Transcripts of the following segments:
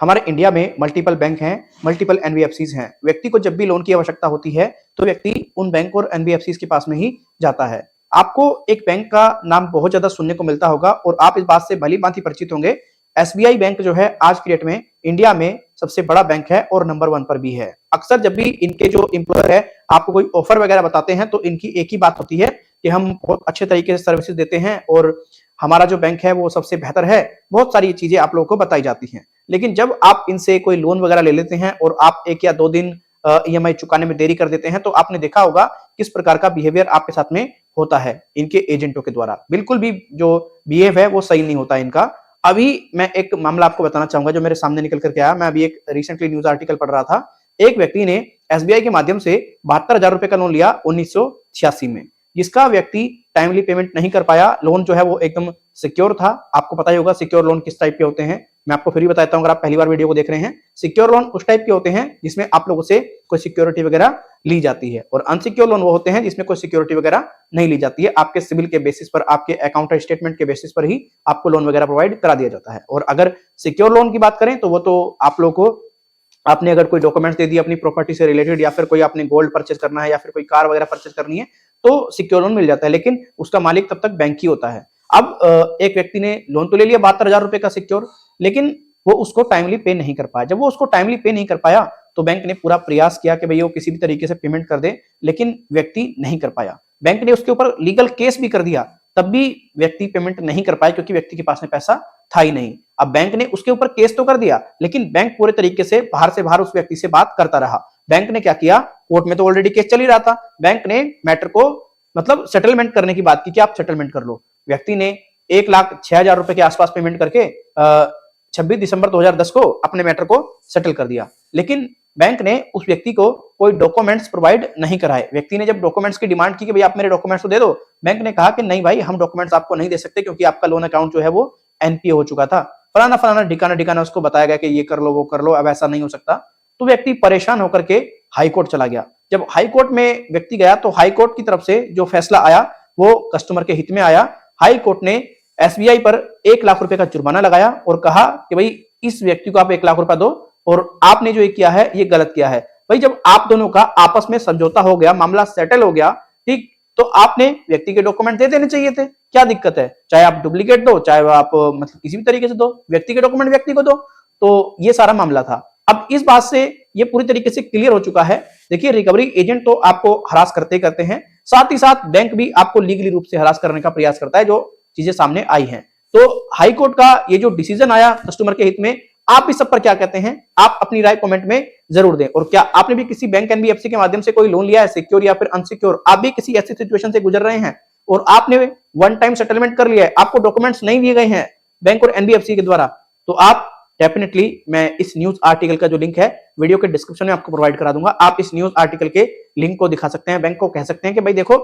हमारे इंडिया में multiple bank हैं, मल्टीपल एनबीएफसीज हैं। व्यक्ति को जब भी लोन की आवश्यकता होती है तो व्यक्ति उन बैंक और एनबीएफसीज के पास में ही जाता है। आपको एक बैंक का नाम बहुत ज्यादा सुनने को मिलता होगा और आप इस बात से भली भांति परिचित होंगे, एसबीआई बैंक जो है आज की डेट में इंडिया में सबसे बड़ा बैंक है और नंबर 1 पर भी है। अक्सर जब भी इनके जो एम्प्लॉयर है आपको कोई ऑफर वगैरह बताते हैं तो इनकी एक ही बात होती है कि हम बहुत अच्छे तरीके से सर्विसेज देते हैं और हमारा जो बैंक है वो सबसे बेहतर है। बहुत सारी चीजें आप लोगों को बताई जाती हैं, लेकिन जब आप इनसे कोई लोन वगैरह ले लेते हैं और आप 1 या 2 दिन ईएमआई चुकाने में देरी कर देते हैं तो आपने देखा होगा किस प्रकार का बिहेवियर आपके साथ में होता है इनके एजेंटों के द्वारा। बिल्कुल भी जो बिहेव है वो सही नहीं होता इनका। अभी मैं एक मामला आपको बताना चाहूंगा जो मेरे सामने निकल करके आया। मैं अभी एक रिसेंटली न्यूज आर्टिकल पढ़ रहा था। एक व्यक्ति ने एसबीआई के माध्यम से 72,000 रुपए का लोन लिया 1986 में, जिसका व्यक्ति टाइमली पेमेंट नहीं कर पाया। लोन जो है वो एकदम सिक्योर था। आपको पता ही होगा सिक्योर लोन किस टाइप के होते हैं। मैं आपको फिर भी बताता हूं अगर आप पहली बार वीडियो को देख रहे हैं। सिक्योर लोन उस टाइप के होते हैं जिसमें आप लोगों से कोई सिक्योरिटी वगैरह ली जाती है, और अनसिक्योर लोन वो होते हैं जिसमें कोई सिक्योरिटी वगैरह नहीं ली जाती है। आपके सिविल के बेसिस पर, आपके अकाउंट स्टेटमेंट के बेसिस पर ही आपको लोन वगैरह प्रोवाइड करा दिया जाता है। और अगर सिक्योर लोन की बात करें तो वो तो आप लोगों को, आपने अगर कोई डॉक्यूमेंट्स दे दिए अपनी प्रॉपर्टी से रिलेटेड, या फिर कोई आपने गोल्ड परचेज करना है या फिर कोई कार वगैरह परचेज करनी है तो सिक्योर लोन मिल जाता है, लेकिन उसका मालिक तब तक बैंक ही होता है। अब एक व्यक्ति ने लोन तो ले लिया 72,000 रुपए का सिक्योर, लेकिन वो उसको टाइमली पे नहीं कर पाया। जब वो उसको टाइमली पे नहीं कर पाया तो बैंक ने पूरा प्रयास किया कि भैया वो किसी भी तरीके से पेमेंट कर दे, लेकिन व्यक्ति नहीं कर पाया। बैंक ने उसके ऊपर लीगल केस भी कर दिया, तब भी व्यक्ति पेमेंट नहीं कर पाया क्योंकि व्यक्ति के पास में पैसा था ही नहीं। अब बैंक ने उसके ऊपर केस तो कर दिया, लेकिन बैंक पूरे तरीके से बाहर उस व्यक्ति से बात करता रहा। बैंक ने क्या किया, कोर्ट में तो ऑलरेडी केस चल ही रहा था, बैंक ने मैटर को मतलब सेटलमेंट करने की बात की कि आप सेटलमेंट कर लो। व्यक्ति ने 1,06,000 रुपए के आसपास पेमेंट करके 26 दिसंबर 2010 को अपने मैटर को सेटल कर दिया, लेकिन बैंक ने उस व्यक्ति को कोई डॉक्यूमेंट्स प्रोवाइड नहीं कराए। व्यक्ति ने जब डॉक्यूमेंट्स की डिमांड की कि भाई आप मेरे डॉक्यूमेंट्स तो दे दो, बैंक ने कहा कि नहीं भाई, हम डॉक्यूमेंट्स आपको नहीं दे सकते क्योंकि आपका लोन अकाउंट जो है वो एनपीए हो चुका था। फलाना फलाना ढिकाना उसको बताया गया कि ये कर लो वो कर लो, अब ऐसा नहीं हो सकता। तो व्यक्ति परेशान होकर के हाई कोर्ट चला गया। जब हाई कोर्ट में व्यक्ति गया तो हाई कोर्ट की तरफ से जो फैसला आया वो कस्टमर के हित में आया। हाई कोर्ट ने एसबीआई पर 1 लाख रुपए का जुर्माना लगाया और कहा कि भाई इस व्यक्ति को आप 1 लाख रुपया दो और आपने जो ये किया है ये गलत किया है। भाई जब आप दोनों का आपस में समझौता हो गया, मामला सेटल हो गया, ठीक, तो आपने व्यक्ति के डॉक्यूमेंट दे देने चाहिए थे। क्या दिक्कत है, चाहे आप डुप्लीकेट दो, चाहे आप मतलब किसी भी तरीके से दो, व्यक्ति के डॉक्यूमेंट व्यक्ति को दो। तो ये सारा मामला था। अब इस बात से ये पूरी तरीके से क्लियर हो चुका है। देखिए, रिकवरी एजेंट तो आपको हरास करते हैं, साथ ही साथ बैंक भी आपको लीगली रूप से हरास करने का प्रयास करता है, जो चीजें सामने आई हैं। तो हाई कोर्ट का ये जो डिसीजन आया कस्टमर के हित में, आप इस सब पर क्या कहते हैं, आप अपनी राय कमेंट में जरूर दें। और क्या आपने भी किसी बैंक एनबीएफसी के माध्यम से कोई लोन लिया है, सिक्योर या फिर अनसिक्योर, आप भी किसी ऐसी सिचुएशन से गुजर रहे हैं और आपने वन टाइम सेटलमेंट कर लिया है, आपको डॉक्यूमेंट्स नहीं दिए गए हैं बैंक और एनबीएफसी के द्वारा, तो आप डेफिनेटली, मैं इस न्यूज आर्टिकल का जो लिंक है वीडियो के डिस्क्रिप्शन में आपको प्रोवाइड करा दूंगा। आप इस न्यूज आर्टिकल के लिंक को दिखा सकते हैं, बैंक को कह सकते हैं कि भाई देखो,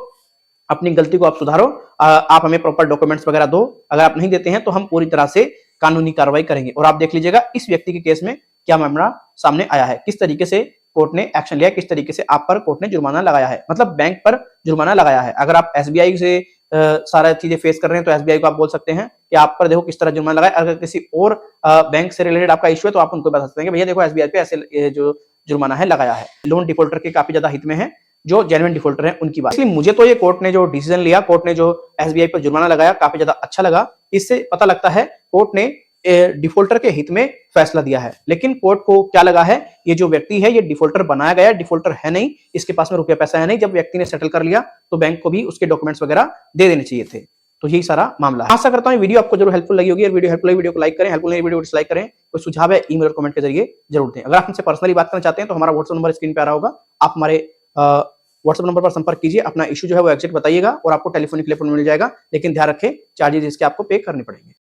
अपनी गलती को आप सुधारो, आप हमें प्रॉपर डॉक्यूमेंट्स वगैरह दो। अगर आप नहीं देते हैं तो हम पूरी तरह से कानूनी कार्रवाई करेंगे। और आप देख लीजिएगा इस व्यक्ति के केस में क्या मामला सामने आया है, किस तरीके से कोर्ट ने एक्शन लिया, किस तरीके से आप पर कोर्ट ने जुर्माना लगाया है, मतलब बैंक पर जुर्माना लगाया है। अगर आप एसबीआई से सारा चीजें फेस कर रहे हैं तो एसबीआई को आप बोल सकते हैं कि आप पर देखो किस तरह जुर्माना लगाया। अगर किसी और बैंक से रिलेटेड आपका इश्यू है तो आप उनको बता सकते हैं कि भैया देखो एसबीआई पे ऐसे जो जुर्माना है लगाया है। लोन डिफॉल्टर के काफी ज्यादा हित में है, जो जेन्युइन डिफॉल्टर है उनकी बात। इसलिए मुझे तो ये कोर्ट ने जो डिसीजन लिया, कोर्ट ने जो एसबीआई पर जुर्माना लगाया, काफी ज्यादा अच्छा लगा। इससे पता लगता है कोर्ट ने डिफॉल्टर के हित में फैसला दिया है। लेकिन कोर्ट को क्या लगा है, ये जो व्यक्ति है ये डिफॉल्टर बनाया गया, डिफॉल्टर है नहीं, इसके पास में रुपया पैसा है नहीं। जब व्यक्ति ने सेटल कर लिया तो बैंक को भी उसके डॉक्यूमेंट्स वगैरह दे देने चाहिए थे। तो यही सारा मामला है। आशा करता हूं वीडियो आपको जरूर हेल्पफुल लगी होगी। वीडियो हेल्पफुल है, वीडियो को लाइक करें, हेल्पफुल है वीडियो को डिसलाइक करें। कोई सुझाव है ईमेल और कमेंट के जरिए जरूर दें। अगर आप हमसे पर्सनली बात करना चाहते हैं तो हमारा व्हाट्सएप नंबर स्क्रीन पे आ रहा होगा, आप हमारे व्हाट्सएप नंबर पर संपर्क कीजिए, अपना इश्यू जो है वो एग्जैक्ट बताइएगा और आपको टेलीफोनिक मिल जाएगा। लेकिन ध्यान रखें, चार्जेस इसके आपको पे करने पड़ेंगे।